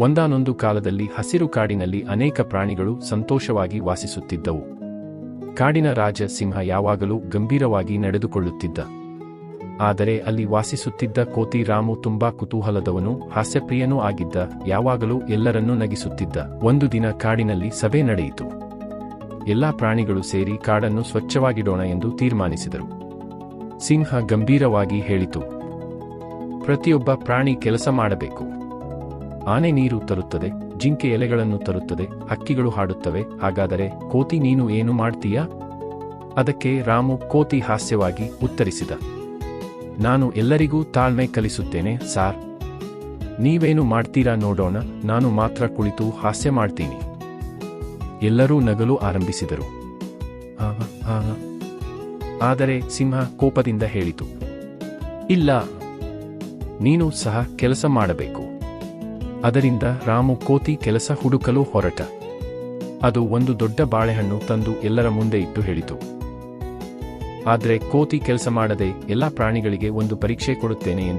ಒಂದಾನೊಂದು ಕಾಲದಲ್ಲಿ ಹಸಿರು ಕಾಡಿನಲ್ಲಿ ಅನೇಕ ಪ್ರಾಣಿಗಳು ಸಂತೋಷವಾಗಿ ವಾಸಿಸುತ್ತಿದ್ದವು. ಕಾಡಿನ ರಾಜ ಸಿಂಹ ಯಾವಾಗಲೂ ಗಂಭೀರವಾಗಿ ನಡೆದುಕೊಳ್ಳುತ್ತಿದ್ದ. ಆದರೆ ಅಲ್ಲಿ ವಾಸಿಸುತ್ತಿದ್ದ ಕೋತಿ ರಾಮು ತುಂಬಾ ಕುತೂಹಲದವನು, ಹಾಸ್ಯಪ್ರಿಯನೂ ಆಗಿದ್ದ, ಯಾವಾಗಲೂ ಎಲ್ಲರನ್ನೂ ನಗಿಸುತ್ತಿದ್ದ. ಒಂದು ದಿನ ಕಾಡಿನಲ್ಲಿ ಸಭೆ ನಡೆಯಿತು. ಎಲ್ಲಾ ಪ್ರಾಣಿಗಳು ಸೇರಿ ಕಾಡನ್ನು ಸ್ವಚ್ಛವಾಗಿಡೋಣ ಎಂದು ತೀರ್ಮಾನಿಸಿದರು. ಸಿಂಹ ಗಂಭೀರವಾಗಿ ಹೇಳಿತು, ಪ್ರತಿಯೊಬ್ಬ ಪ್ರಾಣಿ ಕೆಲಸ ಮಾಡಬೇಕು. ಆನೆ ನೀರು ತರುತ್ತದೆ, ಜಿಂಕೆ ಎಲೆಗಳನ್ನು ತರುತ್ತದೆ, ಹಕ್ಕಿಗಳು ಹಾಡುತ್ತವೆ. ಹಾಗಾದರೆ ಕೋತಿ ನೀನು ಏನು ಮಾಡ್ತೀಯಾ? ಅದಕ್ಕೆ ರಾಮು ಕೋತಿ ಹಾಸ್ಯವಾಗಿ ಉತ್ತರಿಸಿದ, ನಾನು ಎಲ್ಲರಿಗೂ ತಾಳ್ಮೆ ಕಲಿಸುತ್ತೇನೆ ಸಾರ್. ನೀವೇನು ಮಾಡ್ತೀರಾ ನೋಡೋಣ, ನಾನು ಮಾತ್ರ ಕುಳಿತು ಹಾಸ್ಯ ಮಾಡ್ತೀನಿ. ಎಲ್ಲರೂ ನಗಲು ಆರಂಭಿಸಿದರು. ಆದರೆ ಸಿಂಹ ಕೋಪದಿಂದ ಹೇಳಿತು, ಇಲ್ಲ, ನೀನು ಸಹ ಕೆಲಸ ಮಾಡಬೇಕು. ಅದರಿಂದ ರಾಮು ಕೋತಿ ಕೆಲಸ ಹುಡುಕಲು ಹೊರಟ. ಅದು ಒಂದು ದೊಡ್ಡ ಬಾಳೆಹಣ್ಣು ತಂದು ಎಲ್ಲರ ಮುಂದೆ ಇಟ್ಟು ಹೇಳಿತು, ಆದರೆ ಕೋತಿ ಕೆಲಸ ಮಾಡದೆ ಎಲ್ಲಾ ಪ್ರಾಣಿಗಳಿಗೆ ಒಂದು ಪರೀಕ್ಷೆ ಕೊಡುತ್ತೇನೆ ಎಂದು